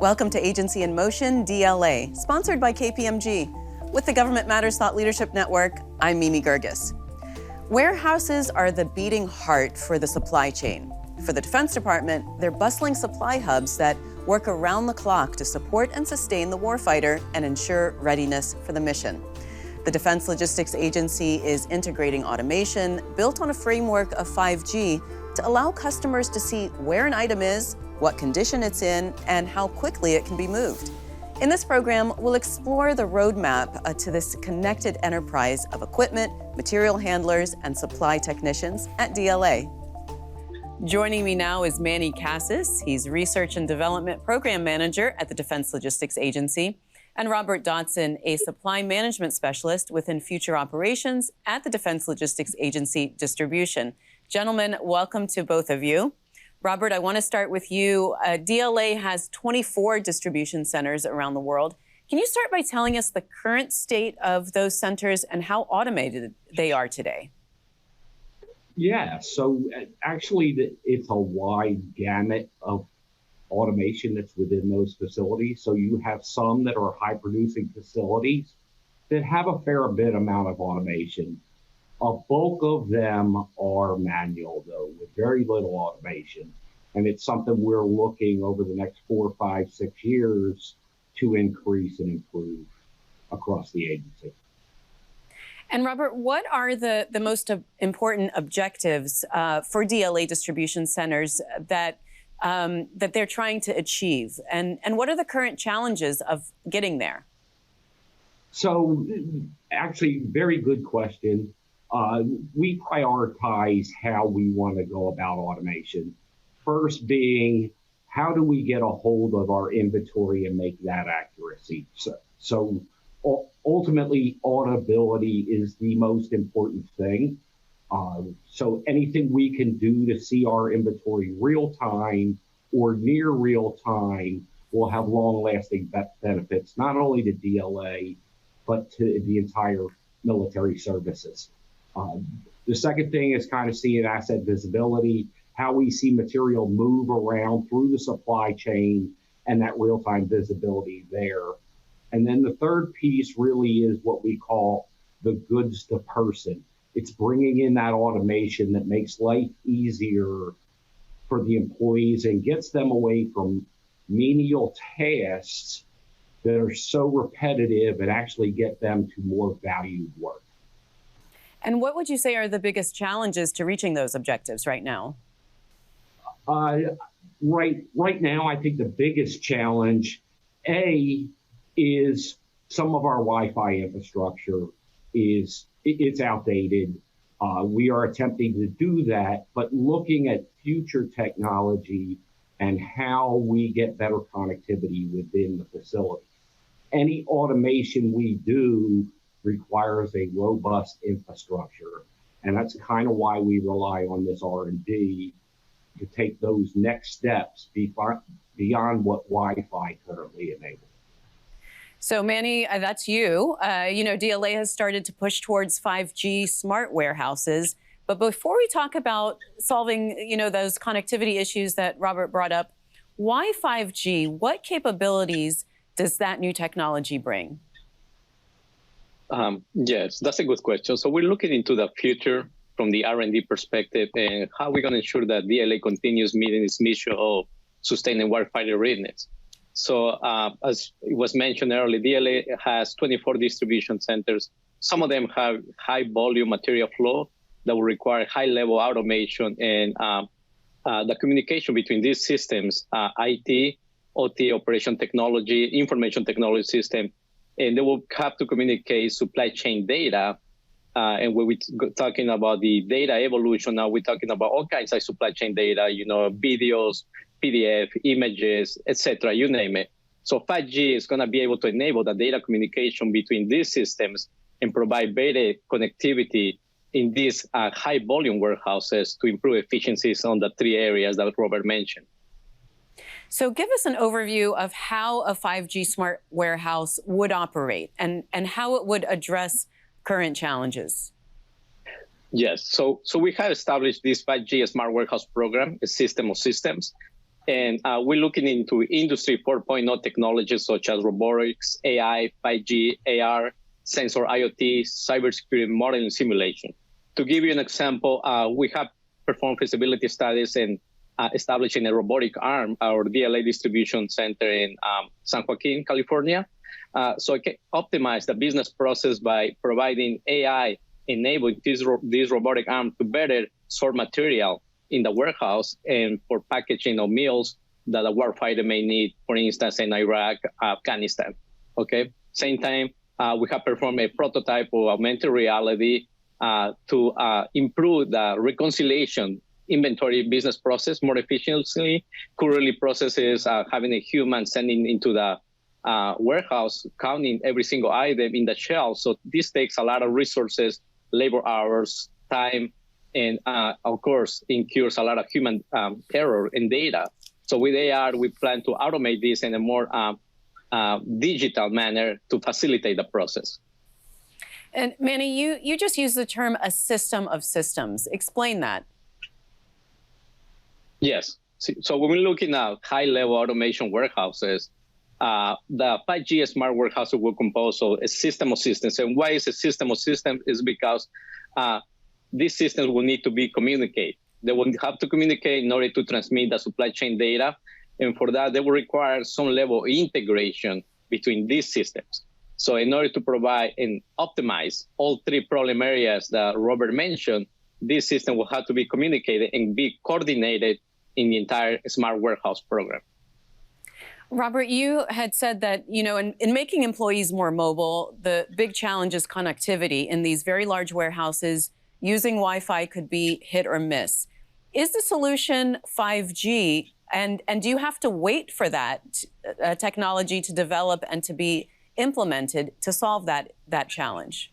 Welcome to Agency in Motion, DLA, sponsored by KPMG. With the Government Matters Thought Leadership Network, I'm Mimi Geerges. Warehouses are the beating heart for the supply chain. For the Defense Department, they're bustling supply hubs that work around the clock to support and sustain the warfighter and ensure readiness for the mission. The Defense Logistics Agency is integrating automation built on a framework of 5G to allow customers to see where an item is, what condition it's in, and how quickly it can be moved. In this program, we'll explore the roadmap to this connected enterprise of equipment, material handlers, and supply technicians at DLA. Joining me now is Manny Casas. He's Research and Development Program Manager at the Defense Logistics Agency, and Robert Dodson, a Supply Management Specialist within Future Operations at the Defense Logistics Agency Distribution. Gentlemen, welcome to both of you. Robert, I want to start with you. DLA has 24 distribution centers around the world. Can you start by telling us the current state of those centers and how automated they are today? Yeah, so actually it's a wide gamut of automation that's within those facilities. So you have some that are high producing facilities that have a fair amount of automation. A bulk of them are manual, though, with very little automation. And it's something we're looking over the next 4, 5, 6 years to increase and improve across the agency. And Robert, what are the most important objectives for DLA distribution centers that they're trying to achieve? And what are the current challenges of getting there? So actually, very good question. We prioritize how we want to go about automation. First being, how do we get a hold of our inventory and make that accuracy? So ultimately, auditability is the most important thing. So anything we can do to see our inventory real time or near real time will have long-lasting benefits, not only to DLA, but to the entire military services. The second thing is kind of seeing asset visibility, how we see material move around through the supply chain and that real-time visibility there. And then the third piece really is what we call the goods to person. It's bringing in that automation that makes life easier for the employees and gets them away from menial tasks that are so repetitive and actually get them to more valued work. And what would you say are the biggest challenges to reaching those objectives right now? Right now, I think the biggest challenge, is some of our Wi-Fi infrastructure it's outdated. We are attempting to do that, but looking at future technology and how we get better connectivity within the facility. Any automation we do requires a robust infrastructure, and that's kind of why we rely on this R&D to take those next steps beyond what Wi-Fi currently enables. So Manny, that's you. DLA has started to push towards 5G smart warehouses. But before we talk about solving, those connectivity issues that Robert brought up, why 5G? What capabilities does that new technology bring? Yes, that's a good question. So we're looking into the future from the R&D perspective and how we're going to ensure that DLA continues meeting its mission of sustaining warfighter readiness. So as it was mentioned earlier, DLA has 24 distribution centers. Some of them have high volume material flow that will require high level automation and the communication between these systems, IT, OT, operation technology, information technology system, and they will have to communicate supply chain data. And when we're talking about the data evolution, now we're talking about all kinds of supply chain data, videos, PDF, images, etc., you name it. So 5G is going to be able to enable the data communication between these systems and provide better connectivity in these high volume warehouses to improve efficiencies on the 3 areas that Robert mentioned. So give us an overview of how a 5G smart warehouse would operate and how it would address current challenges. Yes, so we have established this 5G Smart Warehouse program, a system of systems. And we're looking into Industry 4.0 technologies such as robotics, AI, 5G, AR, sensor IoT, cybersecurity modeling simulation. To give you an example, we have performed feasibility studies in establishing a robotic arm, our DLA Distribution Center in San Joaquin, California. So it can optimize the business process by providing AI enabling this robotic arm to better sort material in the warehouse and for packaging of meals that a warfighter may need, for instance, in Iraq, Afghanistan. Okay. Same time, we have performed a prototype of augmented reality to improve the reconciliation inventory business process more efficiently. Currently, processes having a human sending into the warehouse, counting every single item in the shelf. So this takes a lot of resources, labor hours, time, and of course, incurs a lot of human error in data. So with AR, we plan to automate this in a more digital manner to facilitate the process. And Manny, you just used the term a system of systems. Explain that. Yes. So when we're looking at high-level automation warehouses, the 5G smart warehouses will compose of a system of systems. And why is a system of systems? Is because these systems will need to be communicated. They will have to communicate in order to transmit the supply chain data. And for that, they will require some level of integration between these systems. So in order to provide and optimize all three problem areas that Robert mentioned, this system will have to be communicated and be coordinated in the entire smart warehouse program. Robert, you had said that, in making employees more mobile, the big challenge is connectivity. In these very large warehouses, using Wi-Fi could be hit or miss. Is the solution 5G? And do you have to wait for that technology to develop and to be implemented to solve that challenge?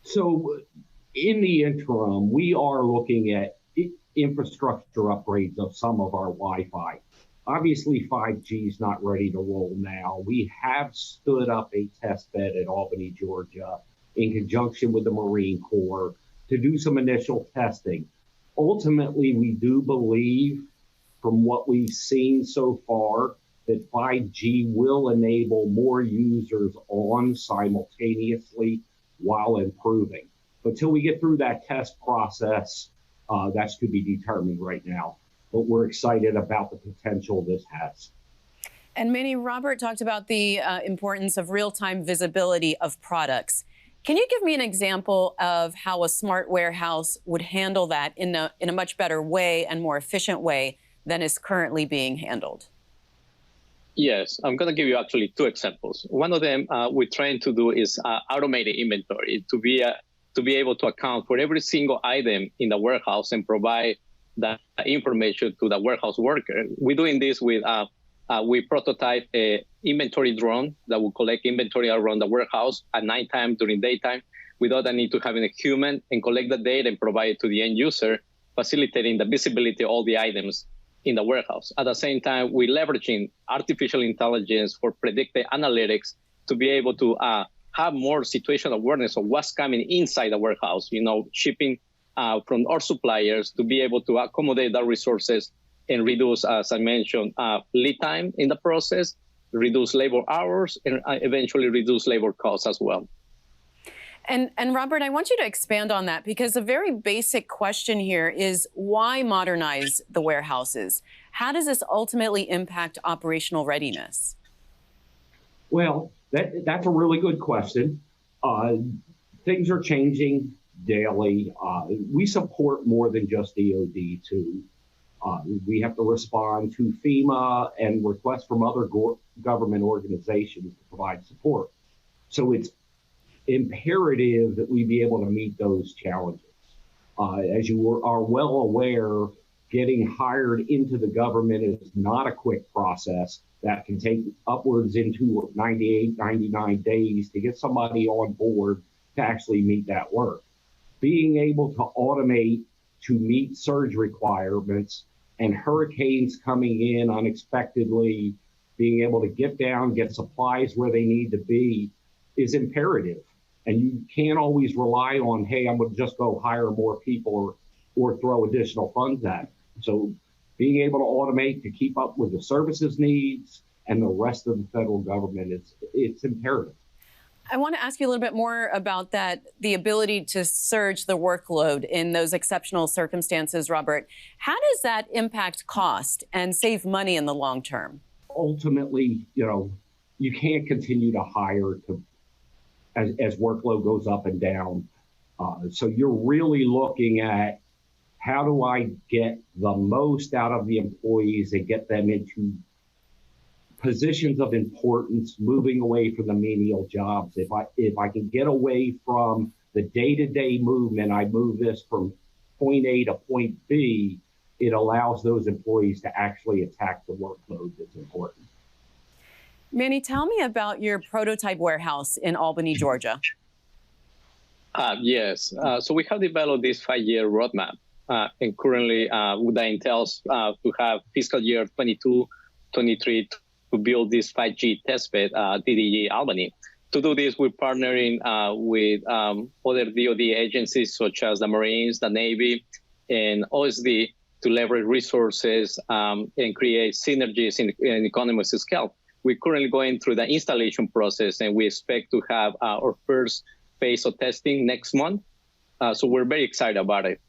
So in the interim, we are looking at infrastructure upgrades of some of our Wi-Fi. Obviously, 5G is not ready to roll now. We have stood up a test bed at Albany, Georgia, in conjunction with the Marine Corps to do some initial testing. Ultimately, we do believe, from what we've seen so far, that 5G will enable more users on simultaneously while improving. But till we get through that test process, that's to be determined right now. But we're excited about the potential this has. And Manny, Robert talked about the importance of real-time visibility of products. Can you give me an example of how a smart warehouse would handle that in a much better way and more efficient way than is currently being handled? Yes, I'm going to give you actually two examples. One of them we're trying to do is automated inventory to be able to account for every single item in the warehouse and provide that information to the warehouse worker. We're doing this with we prototype a inventory drone that will collect inventory around the warehouse at nighttime, during daytime, without the need to having a human, and collect the data and provide it to the end user, facilitating the visibility of all the items in the warehouse. At the same time, we're leveraging artificial intelligence for predictive analytics to be able to have more situational awareness of what's coming inside the warehouse, shipping from our suppliers to be able to accommodate the resources and reduce, as I mentioned, lead time in the process, reduce labor hours, and eventually reduce labor costs as well. And Robert, I want you to expand on that, because a very basic question here is, why modernize the warehouses? How does this ultimately impact operational readiness? Well, that's a really good question. Things are changing daily. We support more than just DoD too. We have to respond to FEMA and requests from other government organizations to provide support. So it's imperative that we be able to meet those challenges. As you are well aware, getting hired into the government is not a quick process. That can take upwards into 98, 99 days to get somebody on board to actually meet that work. Being able to automate to meet surge requirements and hurricanes coming in unexpectedly, being able to get down, get supplies where they need to be is imperative. And you can't always rely on, hey, I'm going to just go hire more people or throw additional funds at it. So being able to automate to keep up with the services needs and the rest of the federal government, it's imperative. I want to ask you a little bit more about that, the ability to surge the workload in those exceptional circumstances, Robert. How does that impact cost and save money in the long term? Ultimately, you can't continue to hire as workload goes up and down. So you're really looking at how do I get the most out of the employees and get them into positions of importance, moving away from the menial jobs. If I can get away from the day-to-day movement, I move this from point A to point B, it allows those employees to actually attack the workload that's important. Manny, tell me about your prototype warehouse in Albany, Georgia. Yes. So we have developed this 5-year roadmap, and currently that entails to have fiscal year 22-23 to build this 5G testbed DDG Albany. To do this, we're partnering with other DoD agencies such as the Marines, the Navy, and OSD to leverage resources and create synergies in economies of scale. We're currently going through the installation process, and we expect to have our first phase of testing next month. So we're very excited about it.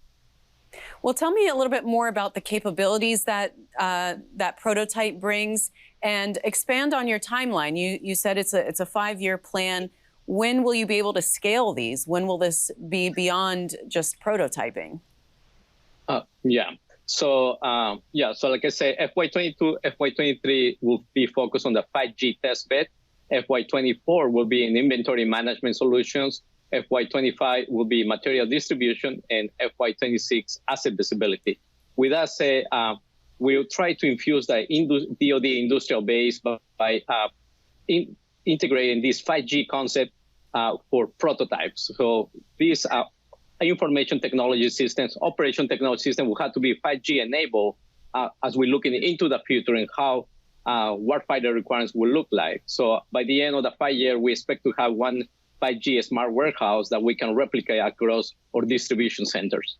Well, tell me a little bit more about the capabilities that that prototype brings, and expand on your timeline. You said it's a 5-year plan. When will you be able to scale these? When will this be beyond just prototyping? So like I said, FY22, FY23 will be focused on the 5G testbed. FY24 will be in inventory management solutions. FY25 will be material distribution, and FY26 asset visibility. With that said, we'll try to infuse the DoD industrial base by integrating this 5G concept for prototypes. So these information technology systems, operation technology system will have to be 5G enabled as we're looking into the future and how warfighter requirements will look like. So by the end of the 5-year, we expect to have one 5G smart warehouse that we can replicate across our distribution centers.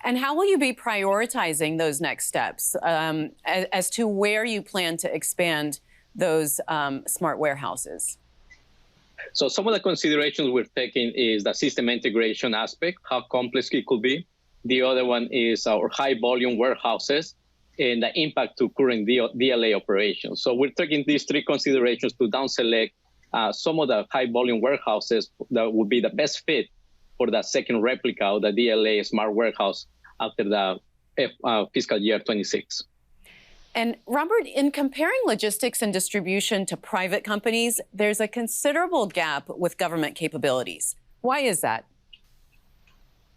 And how will you be prioritizing those next steps as to where you plan to expand those smart warehouses? So some of the considerations we're taking is the system integration aspect, how complex it could be. The other one is our high volume warehouses and the impact to current DLA operations. So we're taking these 3 considerations to down select some of the high volume warehouses that would be the best fit for the second replica of the DLA smart warehouse after the fiscal year 26. And Robert, in comparing logistics and distribution to private companies, there's a considerable gap with government capabilities. Why is that?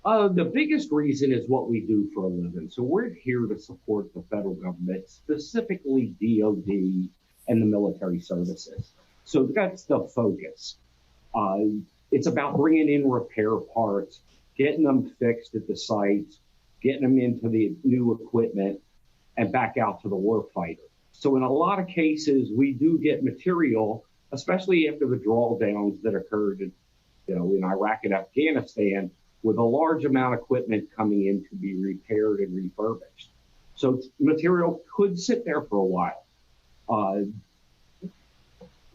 The biggest reason is what we do for a living. So we're here to support the federal government, specifically DoD and the military services. So that's the focus. It's about bringing in repair parts, getting them fixed at the sites, getting them into the new equipment, and back out to the warfighter. So in a lot of cases, we do get material, especially after the drawdowns that occurred in Iraq and Afghanistan, with a large amount of equipment coming in to be repaired and refurbished. So material could sit there for a while.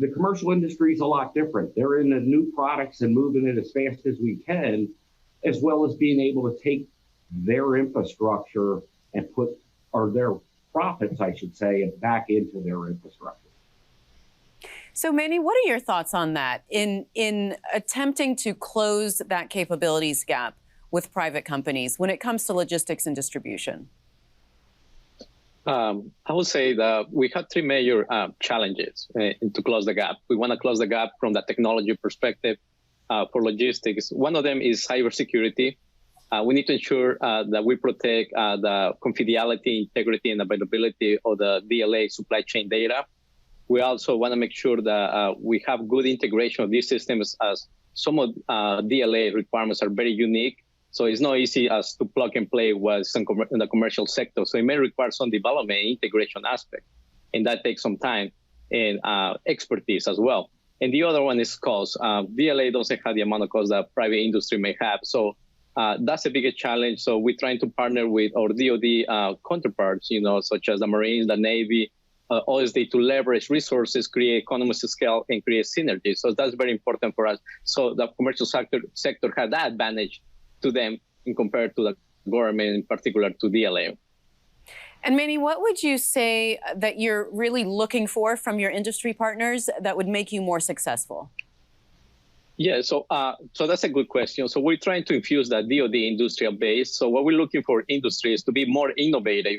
The commercial industry is a lot different. They're in the new products and moving it as fast as we can, as well as being able to take their infrastructure and their profits, I should say, back into their infrastructure. So Manny, what are your thoughts on that in attempting to close that capabilities gap with private companies when it comes to logistics and distribution? I would say that we have 3 major challenges to close the gap. We want to close the gap from the technology perspective for logistics. One of them is cybersecurity. We need to ensure that we protect the confidentiality, integrity, and availability of the DLA supply chain data. We also want to make sure that we have good integration of these systems, as some of DLA requirements are very unique. So it's not easy as to plug and play what's in the commercial sector. So it may require some development and integration aspect, and that takes some time and expertise as well. And the other one is cost. DLA doesn't have the amount of cost that private industry may have. So That's a bigger challenge. So we're trying to partner with our DoD counterparts, such as the Marines, the Navy, obviously to leverage resources, create economies of scale, and create synergy. So that's very important for us. So the commercial sector has that advantage to them in compared to the government, in particular to DLA. And Manny, what would you say that you're really looking for from your industry partners that would make you more successful? Yeah, so that's a good question. So we're trying to infuse that DoD industrial base. So what we're looking for industry is to be more innovative,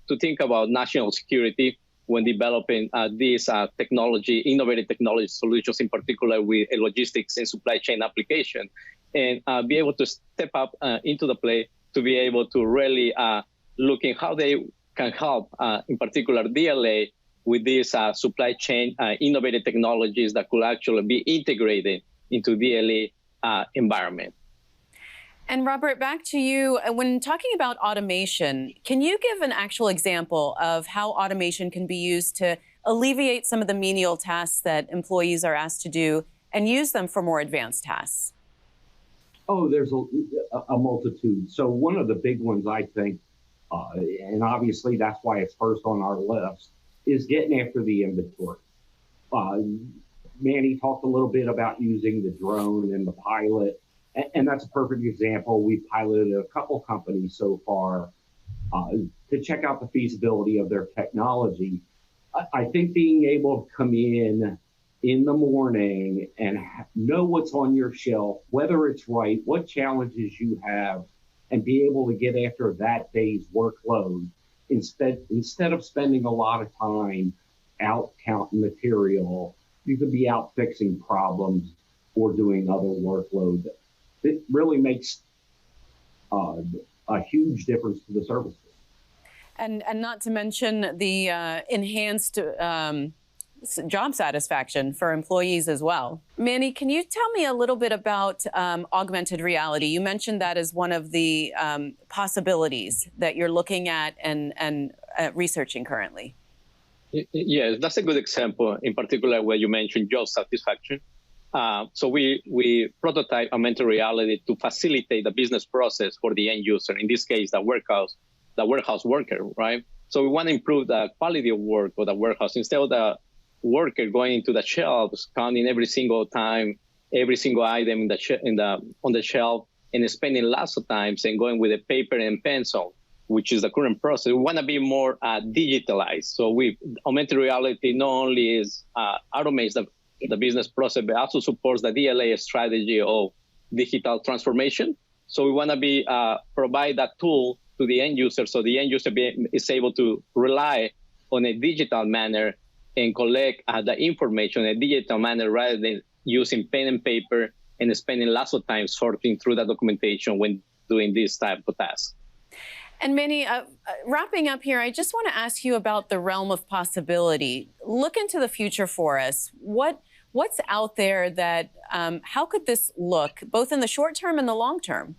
to think about national security when developing these innovative technology solutions, in particular with logistics and supply chain application, and be able to step up into the play to be able to really look at how they can help, in particular DLA, with these supply chain innovative technologies that could actually be integrated into DLA environment. And Robert, back to you. When talking about automation, can you give an actual example of how automation can be used to alleviate some of the menial tasks that employees are asked to do and use them for more advanced tasks? Oh, there's a multitude. So one of the big ones, I think, and obviously that's why it's first on our list, is getting after the inventory. Manny talked a little bit about using the drone and the pilot, and that's a perfect example. We've piloted a couple companies so far to check out the feasibility of their technology. I think being able to come in the morning and know what's on your shelf, whether it's right, what challenges you have, and be able to get after that day's workload instead of spending a lot of time out counting material. You could be out fixing problems or doing other workload. It really makes a huge difference to the services. And not to mention the enhanced job satisfaction for employees as well. Manny, can you tell me a little bit about augmented reality? You mentioned that as one of the possibilities that you're looking at and researching currently. Yes, that's a good example, in particular where you mentioned job satisfaction. So we prototype augmented reality to facilitate the business process for the end user, in this case, the warehouse worker, right? So we want to improve the quality of work of the warehouse. Instead of the worker going into the shelves, counting every single time, every single item on the shelf, and spending lots of time and going with a paper and pencil, which is the current process. We want to be more digitalized. So augmented reality not only automates the business process, but also supports the DLA strategy of digital transformation. So we want to provide that tool to the end user, so the end user is able to rely on a digital manner and collect the information in a digital manner rather than using pen and paper and spending lots of time sorting through the documentation when doing this type of task. And Manny, wrapping up here, I just want to ask you about the realm of possibility. Look into the future for us. What's out there that, how could this look, both in the short term and the long term?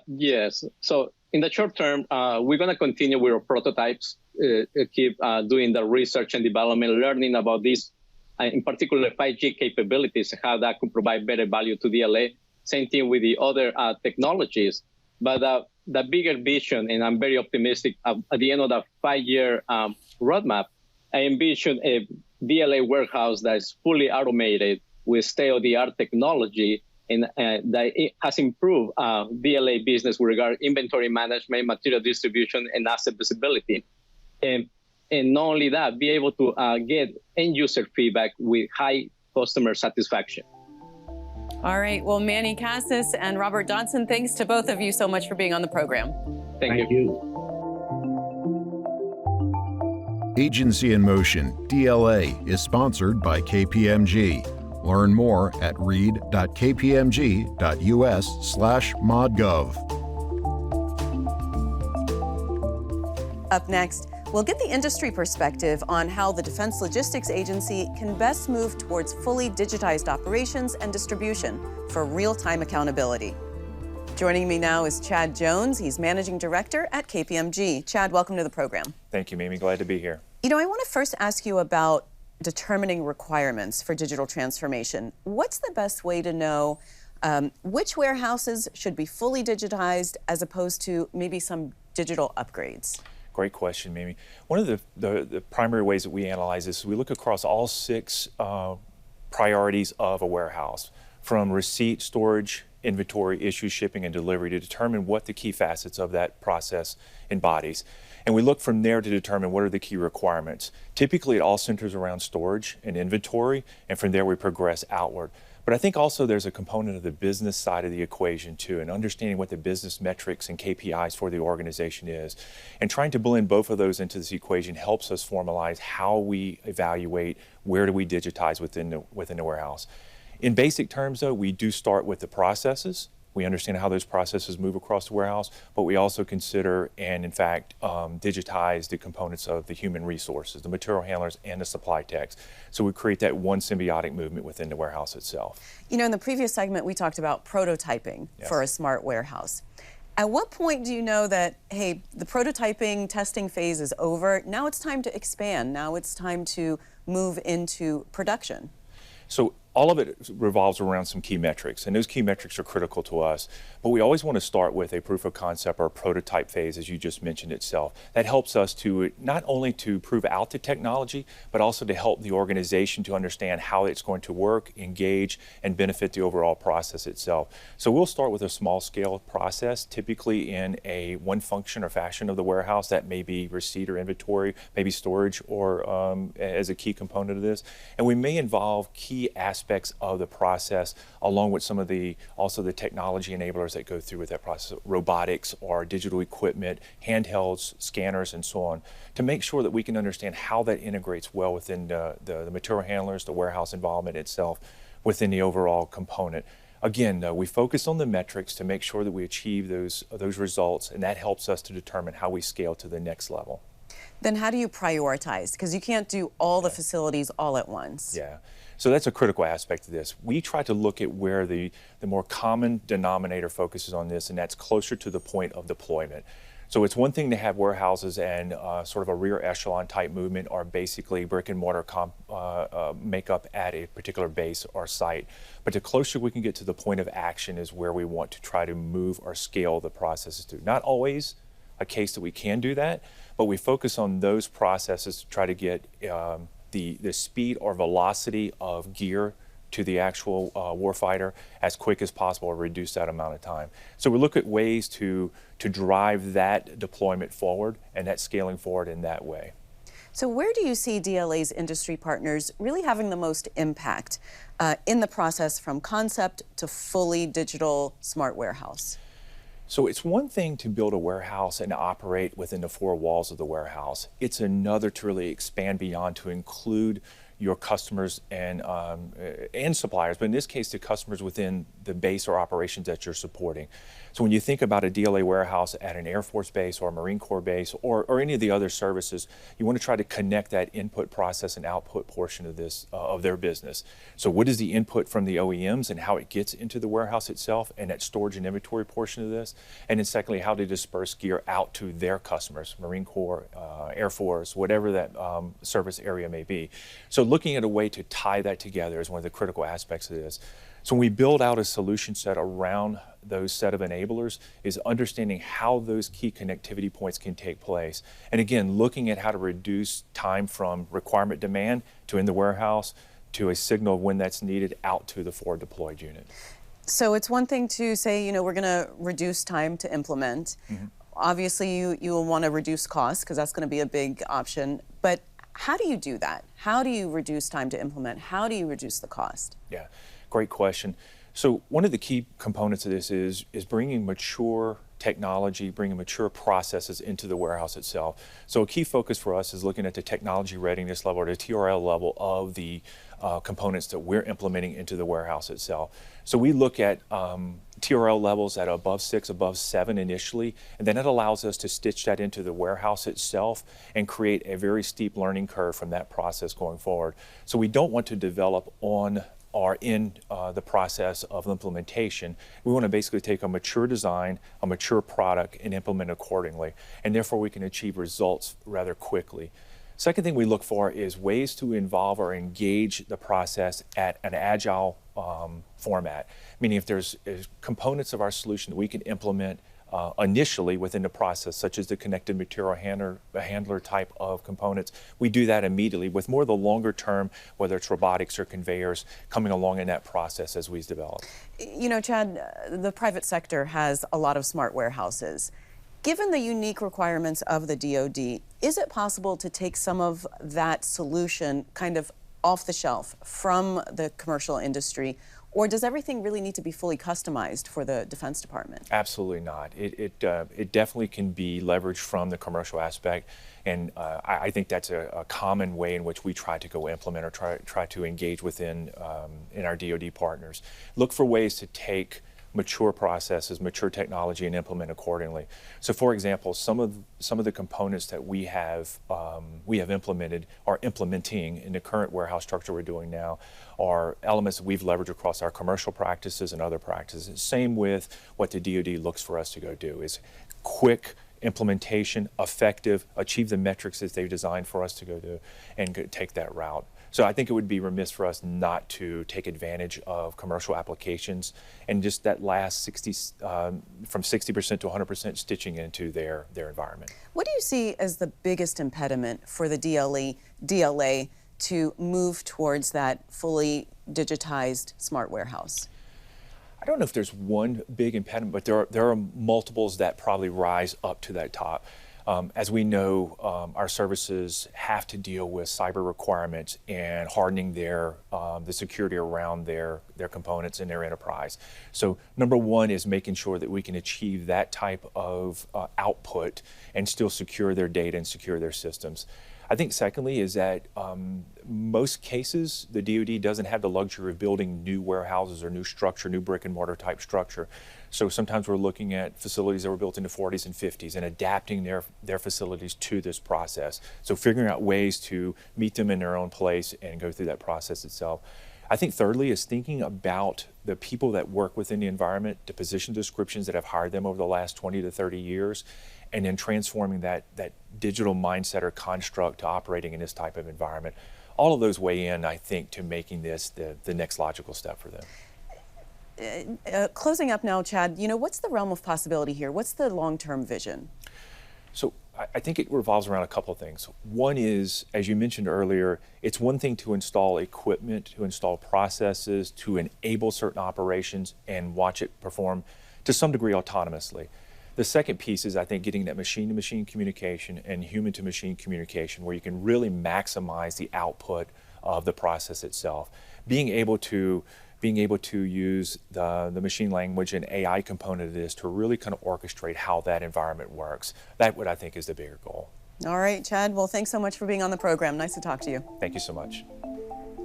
Yes. So in the short term, we're going to continue with our prototypes, keep doing the research and development, learning about these, in particular 5G capabilities, how that could provide better value to DLA. Same thing with the other technologies. But the bigger vision, and I'm very optimistic, at the end of the 5-year roadmap, I envision a DLA warehouse that is fully automated with state-of-the-art technology, and that it has improved DLA business with regard to inventory management, material distribution, and asset visibility. And not only that, be able to get end-user feedback with high customer satisfaction. All right. Well, Manny Casas and Robert Dodson, thanks to both of you so much for being on the program. Thank you. Agency in Motion, DLA, is sponsored by KPMG. Learn more at read.kpmg.us/modgov. Up next, we'll get the industry perspective on how the Defense Logistics Agency can best move towards fully digitized operations and distribution for real-time accountability. Joining me now is Chad Jones. He's Managing Director at KPMG. Chad, welcome to the program. Thank you, Mimi. Glad to be here. I want to first ask you about determining requirements for digital transformation. What's the best way to know Which warehouses should be fully digitized as opposed to maybe some digital upgrades? Great question, Mimi. One of the primary ways that we analyze this is we look across all 6 priorities of a warehouse, from receipt, storage, inventory, issue, shipping, and delivery, to determine what the key facets of that process embodies. And we look from there to determine what are the key requirements. Typically, it all centers around storage and inventory, and from there we progress outward. But I think also there's a component of the business side of the equation too, and understanding what the business metrics and KPIs for the organization is. And trying to blend both of those into this equation helps us formalize how we evaluate where do we digitize within the warehouse. In basic terms though, we do start with the processes. We understand how those processes move across the warehouse, but we also consider and in fact digitize the components of the human resources, the material handlers and the supply techs. So we create that one symbiotic movement within the warehouse itself. You know, in the previous segment, we talked about prototyping Yes. for a smart warehouse. At what point do you know that, hey, the prototyping testing phase is over, now it's time to expand, now it's time to move into production? So all of it revolves around some key metrics, and those key metrics are critical to us. But we always want to start with a proof of concept or a prototype phase, as you just mentioned itself. That helps us to not only to prove out the technology, but also to help the organization to understand how it's going to work, engage, and benefit the overall process itself. So we'll start with a small scale process, typically in a one function or fashion of the warehouse. That may be receipt or inventory, maybe storage, or as a key component of this. And we may involve key aspects of the process, along with some of the technology enablers that go through with that process, robotics or digital equipment, handhelds, scanners, and so on, to make sure that we can understand how that integrates well within the material handlers, the warehouse involvement itself, within the overall component. Again, though, we focus on the metrics to make sure that we achieve those results, and that helps us to determine how we scale to the next level. Then how do you prioritize? Because you can't do all the facilities all at once. Yeah. So that's a critical aspect of this. We try to look at where the more common denominator focuses on this, and that's closer to the point of deployment. So it's one thing to have warehouses and sort of a rear echelon type movement, or basically brick and mortar makeup at a particular base or site. But the closer we can get to the point of action is where we want to try to move or scale the processes to. Not always a case that we can do that, but we focus on those processes to try to get the speed or velocity of gear to the actual warfighter as quick as possible, or reduce that amount of time. So we look at ways to drive that deployment forward and that scaling forward in that way. So where do you see DLA's industry partners really having the most impact in the process from concept to fully digital smart warehouse? So it's one thing to build a warehouse and operate within the 4 walls of the warehouse. It's another to really expand beyond, to include your customers and suppliers, but in this case, the customers within the base or operations that you're supporting. So when you think about a DLA warehouse at an Air Force base or a Marine Corps base, or any of the other services, you want to try to connect that input, process, and output portion of this of their business. So what is the input from the OEMs and how it gets into the warehouse itself, and that storage and inventory portion of this, and then secondly, how to disperse gear out to their customers, Marine Corps, Air Force, whatever that service area may be. So looking at a way to tie that together is one of the critical aspects of this. So when we build out a solution set around those set of enablers, is understanding how those key connectivity points can take place. And again, looking at how to reduce time from requirement demand to in the warehouse to a signal of when that's needed out to the forward deployed unit. So it's one thing to say, you know, we're going to reduce time to implement. Mm-hmm. Obviously, you will want to reduce costs, because that's going to be a big option. But how do you do that? How do you reduce time to implement? How do you reduce the cost? Yeah, great question. So one of the key components of this is bringing mature technology, bringing mature processes into the warehouse itself. So a key focus for us is looking at the technology readiness level, or the TRL level of the components that we're implementing into the warehouse itself. So we look at TRL levels at above 6, above 7 initially, and then it allows us to stitch that into the warehouse itself and create a very steep learning curve from that process going forward. So we don't want to develop on or in the process of implementation. We want to basically take a mature design, a mature product, and implement accordingly. And therefore we can achieve results rather quickly. Second thing we look for is ways to involve or engage the process at an agile format, meaning if there's components of our solution that we can implement initially within the process, such as the connected material handler type of components, we do that immediately. With more of the longer term, whether it's robotics or conveyors, coming along in that process as we develop. You know, Chad, the private sector has a lot of smart warehouses. Given the unique requirements of the DoD, is it possible to take some of that solution kind of off the shelf from the commercial industry? Or does everything really need to be fully customized for the Defense Department? Absolutely not. It definitely can be leveraged from the commercial aspect, and I think that's a common way in which we try to go implement or try to engage within in our DoD partners. Look for ways to take mature processes, mature technology, and implement accordingly. So, for example, some of the components that we have implemented, are implementing in the current warehouse structure we're doing now, are elements that we've leveraged across our commercial practices and other practices. Same with what the DoD looks for us to go do, is quick implementation, effective, achieve the metrics that they've designed for us to go do, and take that route. So I think it would be remiss for us not to take advantage of commercial applications and just that last 60, from 60% to 100% stitching into their environment. What do you see as the biggest impediment for the DLA to move towards that fully digitized smart warehouse? I don't know if there's one big impediment, but there are multiples that probably rise up to that top. As we know, our services have to deal with cyber requirements and hardening the security around their components in their enterprise. So number one is making sure that we can achieve that type of output and still secure their data and secure their systems. I think secondly is that most cases, the DoD doesn't have the luxury of building new warehouses or new structure, new brick and mortar type structure. So sometimes we're looking at facilities that were built in the 40s and 50s and adapting their facilities to this process. So figuring out ways to meet them in their own place and go through that process itself. I think thirdly is thinking about the people that work within the environment, the position descriptions that have hired them over the last 20 to 30 years, and then transforming that digital mindset or construct to operating in this type of environment. All of those weigh in, I think, to making this the next logical step for them. Closing up now, Chad, you know, what's the realm of possibility here? What's the long-term vision? So I think it revolves around a couple of things. One is, as you mentioned earlier, it's one thing to install equipment, to install processes, to enable certain operations and watch it perform to some degree autonomously. The second piece is, I think, getting that machine-to-machine communication and human-to-machine communication where you can really maximize the output of the process itself. Being able to use the machine language and AI component of this to really kind of orchestrate how that environment works. That's what I think is the bigger goal. All right, Chad. Well, thanks so much for being on the program. Nice to talk to you. Thank you so much.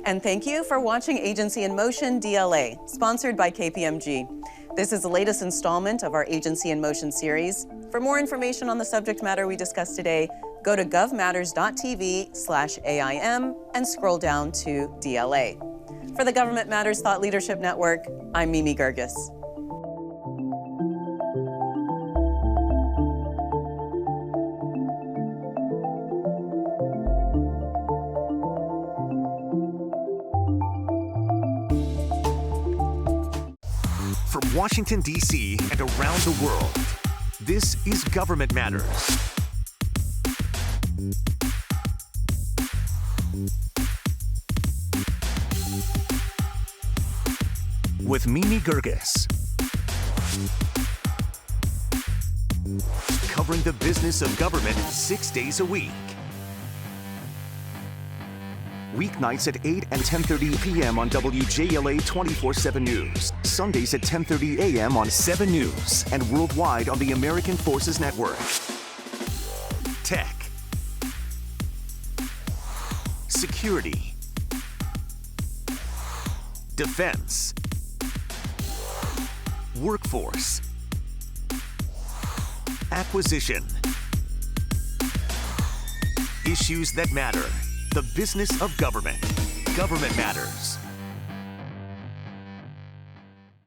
And thank you for watching Agency in Motion DLA, sponsored by KPMG. This is the latest installment of our Agency in Motion series. For more information on the subject matter we discussed today, go to govmatters.tv/AIM and scroll down to DLA. For the Government Matters Thought Leadership Network, I'm Mimi Geerges. From Washington, D.C. and around the world, this is Government Matters. With Mimi Geerges. Covering the business of government 6 days a week. Weeknights at 8 and 10:30 p.m. on WJLA 24/7 News. Sundays at 10:30 a.m. on 7 News and worldwide on the American Forces Network. Tech. Security. Defense. Workforce. Acquisition. Issues that matter. The business of government. Government Matters.